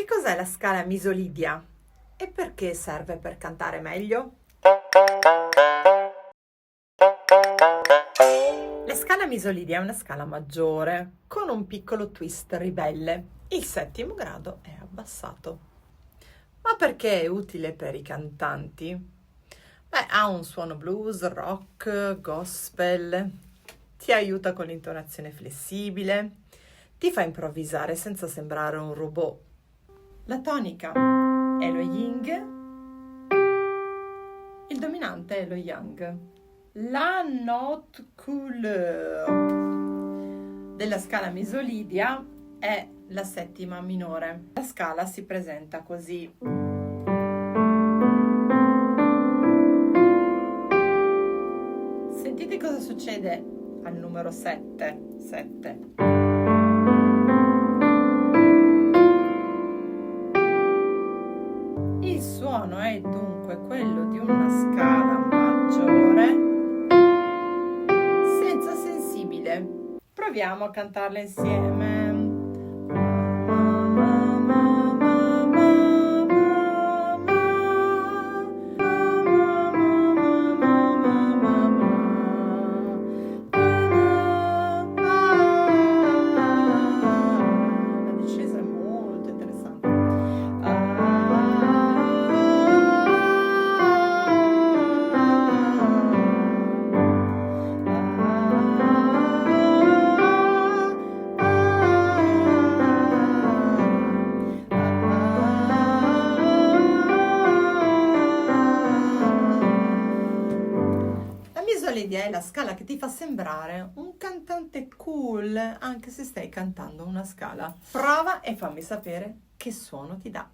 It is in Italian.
cos'è la scala misolidia e perché serve per cantare meglio? La scala misolidia è una scala maggiore con un piccolo twist ribelle. Il settimo grado è abbassato. Ma perché è utile per i cantanti? Beh, ha un suono blues, rock, gospel, ti aiuta con l'intonazione flessibile, ti fa improvvisare senza sembrare un robot. La tonica è lo yin, il dominante è lo yang. La note couleur della scala misolidia è la settima minore. La scala si presenta così. Sentite cosa succede al numero 7. 7. Il suono è dunque quello di una scala maggiore senza sensibile. Proviamo a cantarla insieme. La discesa è molto interessante. La misolidia è la scala che ti fa sembrare un cantante cool anche se stai cantando una scala. Prova e fammi sapere che suono ti dà.